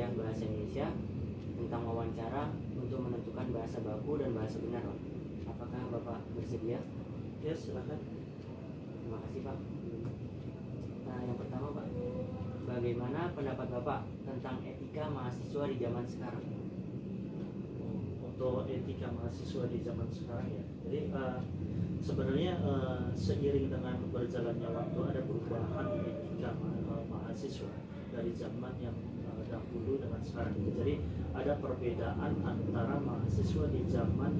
Kuliah Bahasa Indonesia tentang wawancara untuk menentukan bahasa baku dan bahasa benar, Pak. Apakah Bapak bersedia? Ya, silakan. Terima kasih, Pak. Nah, yang pertama, Pak, bagaimana pendapat Bapak tentang etika mahasiswa di zaman sekarang? Untuk etika mahasiswa di zaman sekarang ya, jadi sebenarnya seiring dengan berjalannya waktu ada perubahan etika mahasiswa dari zaman yang dahulu dengan sekarang ini. Jadi ada perbedaan antara mahasiswa di zaman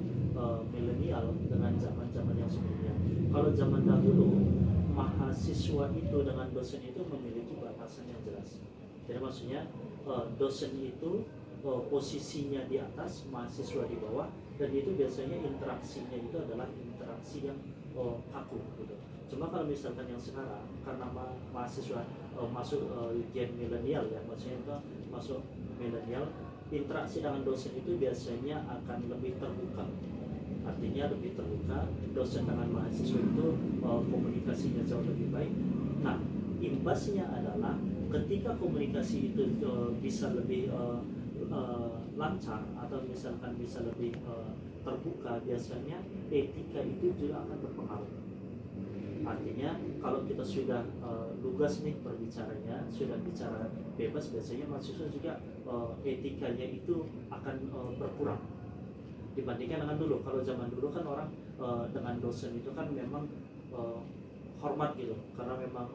milenial dengan zaman-zaman yang sebelumnya. Kalau zaman dahulu mahasiswa itu dengan dosen itu memiliki batasan yang jelas. Jadi maksudnya dosen itu posisinya di atas, mahasiswa di bawah, dan itu biasanya interaksinya itu adalah interaksi yang kaku gitu. Cuma kalau misalkan yang sekarang karena mahasiswa masuk gen milenial ya, maksudnya itu masuk milenial, interaksi dengan dosen itu biasanya akan lebih terbuka. Artinya lebih terbuka, dosen dengan mahasiswa itu komunikasinya jauh lebih baik. Nah, imbasnya adalah ketika komunikasi itu bisa lebih lancar atau misalkan bisa lebih terbuka, biasanya etika itu juga akan berpengaruh. Artinya kalau kita sudah lugas nih berbicaranya, sudah bicara bebas, biasanya mahasiswa juga etikanya itu akan berkurang dibandingkan dengan dulu. Kalau zaman dulu kan orang dengan dosen itu kan memang hormat gitu, karena memang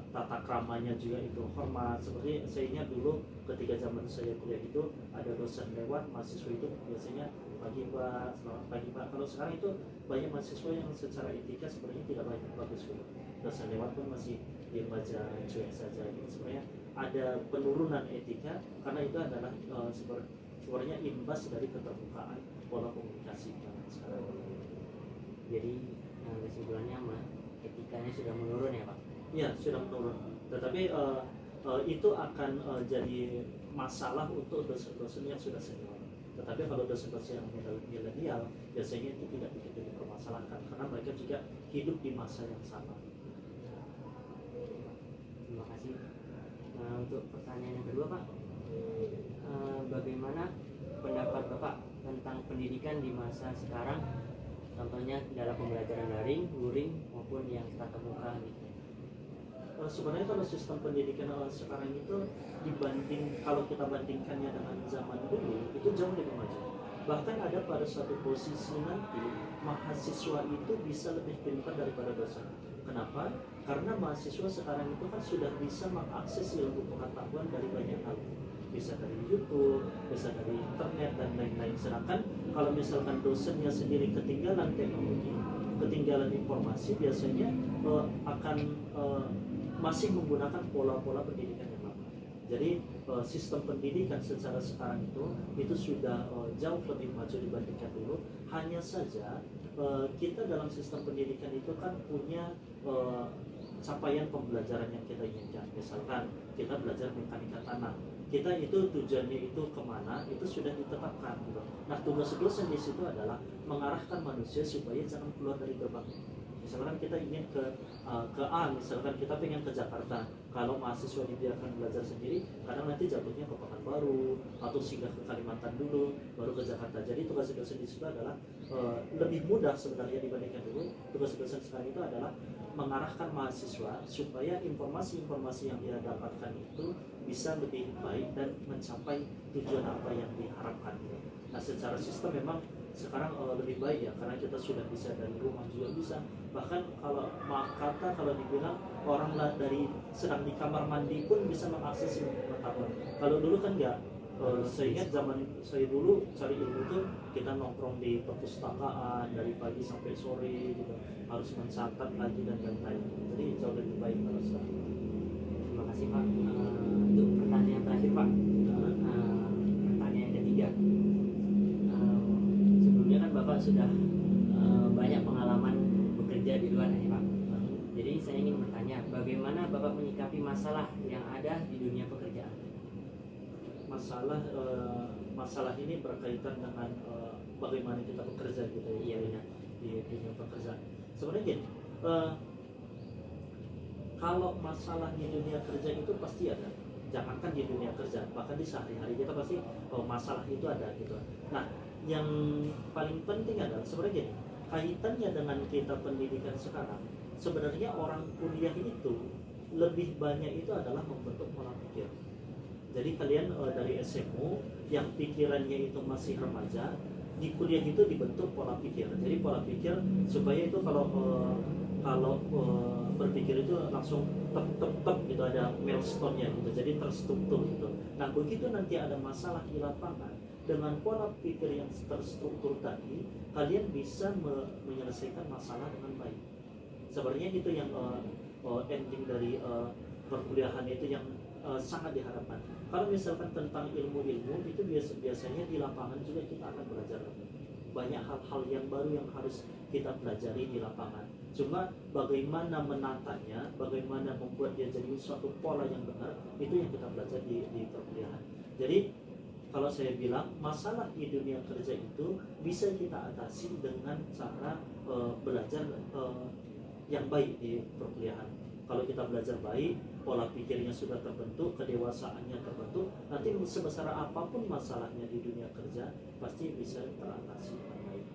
tata kramanya juga itu hormat. Seperti saya ingat dulu ketika zaman saya kuliah itu ada dosen lewat, mahasiswa itu biasanya pagi Pak, selamat pagi Pak. Kalau sekarang itu banyak mahasiswa yang secara etika sebenarnya tidak banyak bagus gitu. Dosen lewat pun masih dibaca cuek saja gitu. Sebenarnya ada penurunan etika karena itu adalah sebenarnya imbas dari keterbukaan pola komunikasi sekarang. Jadi kesimpulannya etikanya sudah menurun ya, Pak? Ya, sudah menurun. Tetapi itu akan jadi masalah untuk dosen-dosen yang sudah senior. Tetapi kalau dosen-dosen yang milenial biasanya itu tidak begitu dipermasalahkan karena mereka juga hidup di masa yang sama. Terima kasih. Untuk pertanyaan yang kedua, Pak, bagaimana pendapat Bapak tentang pendidikan di masa sekarang? Contohnya dalam pembelajaran daring, luring maupun yang tatap muka gitu. Sebenarnya kalau sistem pendidikan sekarang itu kalau kita bandingkannya dengan zaman dulu itu jauh lebih maju. Bahkan ada pada suatu posisi nanti mahasiswa itu bisa lebih pintar daripada dosen. Kenapa? Karena mahasiswa sekarang itu kan sudah bisa mengakses ilmu pengetahuan dari banyak hal. Bisa dari YouTube, bisa dari internet dan lain-lain. Sedangkan kalau misalkan dosennya sendiri ketinggalan teknologi, ketinggalan informasi, biasanya akan masih menggunakan pola-pola pendidikan yang lama. Jadi sistem pendidikan secara sekarang itu sudah jauh lebih maju dibandingkan dulu. Hanya saja kita dalam sistem pendidikan itu kan punya capaian pembelajaran yang kita inginkan. Misalkan kita belajar mekanika tanah, kita itu tujuannya itu kemana, itu sudah ditetapkan gitu. Nah, tugas dosen di situ adalah mengarahkan manusia supaya jangan keluar dari gerbang. Misalkan kita ingin ke A, misalkan kita pengen ke Jakarta, kalau mahasiswa dibiarkan belajar sendiri, kadang nanti jatuhnya ke Pekanbaru atau singgah ke Kalimantan dulu, baru ke Jakarta. Jadi tugas dosen di situ adalah lebih mudah sebenarnya dibandingkan dulu. Tugas dosen sekarang itu adalah mengarahkan mahasiswa supaya informasi-informasi yang dia dapatkan itu bisa lebih baik dan mencapai tujuan apa yang diharapkan. Nah, secara sistem memang sekarang lebih baik ya, karena kita sudah bisa dari rumah juga bisa. Bahkan kalau kalau dibilang orang dari sedang di kamar mandi pun bisa mengakses ilmu pengetahuan. Kalau dulu kan enggak. Saya ingat zaman saya dulu cari ilmu itu kita nongkrong di perpustakaan dari pagi sampai sore gitu, harus mencatat lagi dan lain-lain. Jadi jauh lebih baik kalau sekarang. Terima kasih, Pak. Untuk pertanyaan terakhir, Pak, pertanyaan ketiga. Sebelumnya kan Bapak sudah banyak pengalaman bekerja di luar ya, Pak. Jadi saya ingin bertanya, bagaimana Bapak menyikapi masalah yang ada di dunia pekerjaan? Masalah ini berkaitan dengan bagaimana kita bekerja gitu ya. Iya, benar. Di dunia pekerjaan. Sebenarnya gini, kalau masalah di dunia kerja itu pasti ada. jangankan di dunia kerja, bahkan di sehari-hari kita pasti masalah itu ada gitu. Nah, yang paling penting adalah sebenarnya gini, kaitannya dengan kita pendidikan sekarang, sebenarnya orang kuliah itu lebih banyak itu adalah membentuk pola pikir. Jadi kalian dari SMU yang pikirannya itu masih remaja, di kuliah itu dibentuk pola pikir. Jadi pola pikir supaya itu kalau berpikir itu langsung tep gitu, ada milestone-nya gitu, jadi terstruktur gitu. Nah begitu nanti ada masalah di lapangan, dengan pola pikir yang terstruktur tadi, kalian bisa menyelesaikan masalah dengan baik. Sebenarnya itu yang ending dari perkuliahan itu yang sangat diharapkan. Kalau misalkan tentang ilmu-ilmu itu biasanya di lapangan juga kita akan belajar banyak hal-hal yang baru yang harus kita pelajari di lapangan. Cuma bagaimana menatanya, bagaimana membuat dia jadi suatu pola yang benar, itu yang kita belajar di perkuliahan. Jadi kalau saya bilang masalah di dunia kerja itu bisa kita atasi dengan cara belajar yang baik di perkuliahan. Kalau kita belajar baik, pola pikirnya sudah terbentuk, kedewasaannya terbentuk, nanti sebesar apapun masalahnya di dunia kerja pasti bisa teratasi dengan baik.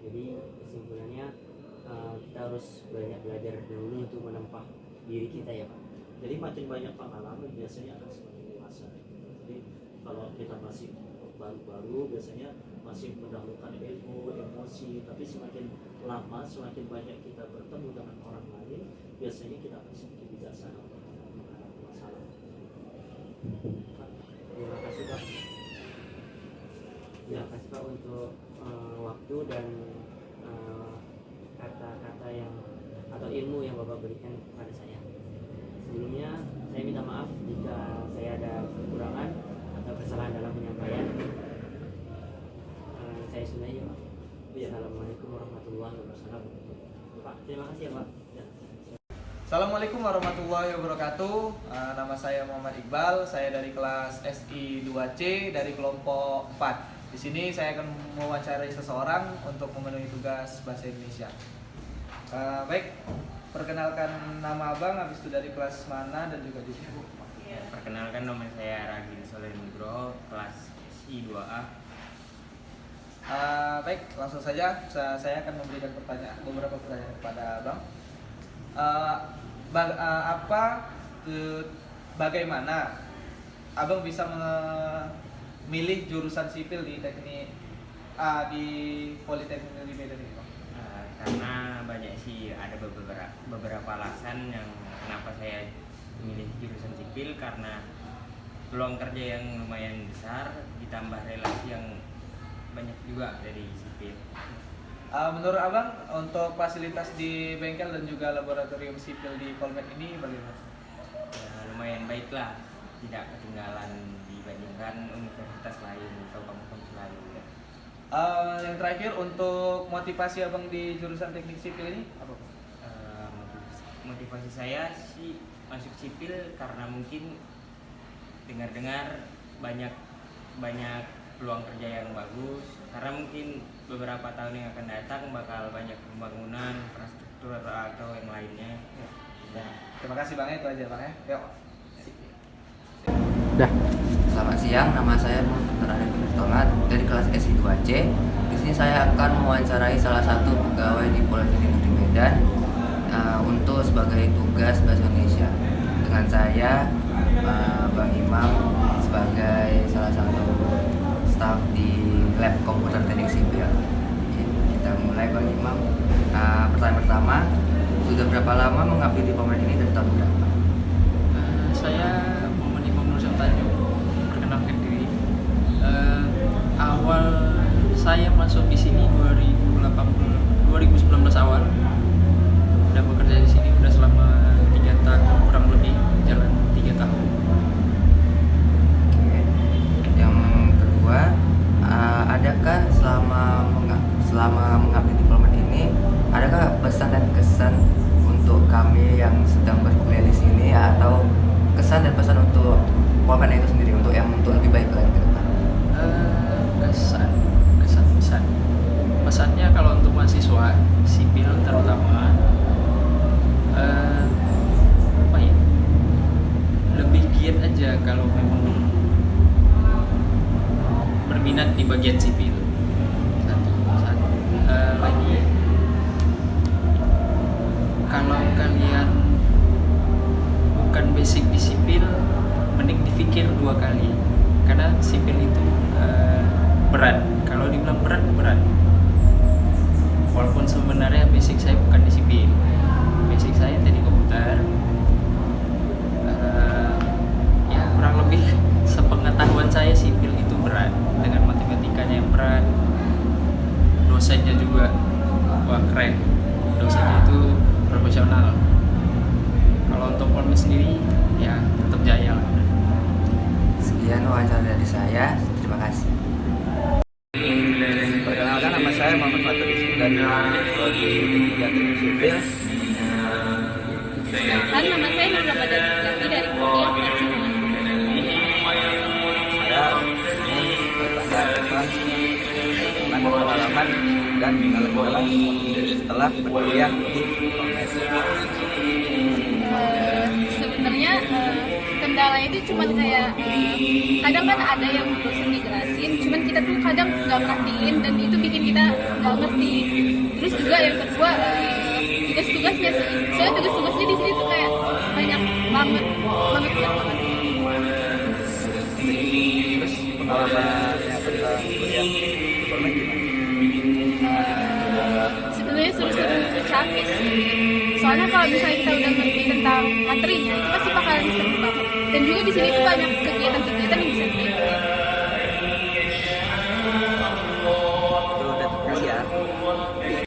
Jadi kesimpulannya kita harus banyak belajar dulu untuk menempa diri kita ya Pak. Jadi makin banyak pengalaman biasanya akan semakin dewasa. Jadi kalau kita masih baru-baru biasanya masih mendahulukan ego, emosi, tapi semakin lama, semakin banyak kita bertemu dengan orang lain, biasanya kita akan semakin bijaksana untuk menghadapi masalah. Terima kasih Pak. Terima kasih Pak untuk waktu dan kata-kata yang atau ilmu yang Bapak berikan kepada saya. Sebelumnya saya minta maaf jika saya ada kekurangan atau kesalahan dalam penyampaian. Saya sudahi Pak. Assalamualaikum warahmatullahi wabarakatuh. Pak, terima kasih ya Pak. Assalamualaikum warahmatullahi wabarakatuh. Nama saya Muhammad Iqbal. Saya dari kelas SI 2C dari kelompok 4. Di sini saya akan mewawancarai seseorang untuk memenuhi tugas bahasa Indonesia. Baik, perkenalkan nama abang, habis itu dari kelas mana dan juga di sini. Perkenalkan, nama saya Ragil Soleh Nugroho, kelas SI 2A. Baik, langsung saja saya akan memberikan beberapa pertanyaan kepada abang. Bagaimana abang bisa memilih jurusan sipil di teknik di Politeknik Negeri Medan ini? Karena banyak sih, ada beberapa alasan yang kenapa saya memilih jurusan sipil, karena peluang kerja yang lumayan besar ditambah relasi yang banyak juga dari sipil. Menurut abang untuk fasilitas di bengkel dan juga laboratorium sipil di Polmed ini bagaimana? Ya, lumayan baik lah, tidak ketinggalan dibandingkan universitas lain atau kampus lain. Yang terakhir, untuk motivasi abang di jurusan teknik sipil ini apa? Motivasi saya sih masuk sipil karena mungkin dengar-dengar banyak peluang kerja yang bagus, karena mungkin beberapa tahun yang akan datang bakal banyak pembangunan infrastruktur atau yang lainnya. Ya. Terima kasih Bang, itu aja Bang ya. Yuk. Selamat siang, nama saya Muhammad Arif Tongat dari kelas SI 2C. Di sini saya akan mewawancarai salah satu pegawai di Politeknik Negeri Medan untuk sebagai tugas bahasa Indonesia. Dengan saya Bang Imam sebagai salah satu staf di lab komputer teknik sipil. Kita mulai Bang Imam. Pertanyaan pertama, sudah berapa lama mengabdi di Polmed ini, dari tahun berapa? Saya Muhammad Imam Nur Tanjung, perkenalkan diri. Awal saya masuk di sini 2019 awal. Udah bekerja di sini udah selama 3 tahun, kurang lebih jalan 3 tahun. Oke. Yang kedua, adakah selama mengabdi di Polmed ini, adakah pesan dan kesan untuk kami yang sedang berkuliah di sini, atau kesan dan pesan untuk Polmed itu sendiri untuk lebih baik lagi ke depan? Kesan pesannya kalau untuk mahasiswa sipil terutama lebih kalau memang berminat di bagian sipil. Satu lagi, kalau kalian bukan basic di sipil, mending dipikir 2 kali, karena sipil itu berat. Kalau dibilang berat, walaupun sebenarnya basic saya bukan di sipil, basic saya teknik komputer. Ya kurang lebih sepengetahuan saya sipil itu berat, dengan matematikanya yang berat, dosennya juga wah keren, dosennya itu profesional. Kalau untuk Polmi sendiri ya tetap jaya lah. Sekian wawancara dari saya, terima kasih. Perkenalkan, nama saya Muhammad Fatur Rizky dari Prodi Ketiga Teknik Sipil. Kan nama saya Nur Ramadan Jati dari Prodi Aplikasi. Saya ini bertanya tentang pengalaman dan kegagalan setelah berkuliah di Polmes. Sebenarnya kendalanya itu cuman kayak kadang kan ada yang dosen dijelasin, cuman kita tuh kadang nggak merhatiin dan itu bikin kita nggak ngerti. Terus juga yang kedua tugas-tugasnya sih, soalnya tugas-tugasnya di sini tuh kayak banyak banget. Terus pengalamannya tentang kuliah di Polmes gimana? Sebenarnya seru-seru capek sih. Soalnya kalau misalnya kita udah ngerti tentang materinya, itu pasti bakalan seru banget. Dan juga di sini tuh banyak kegiatan-kegiatan yang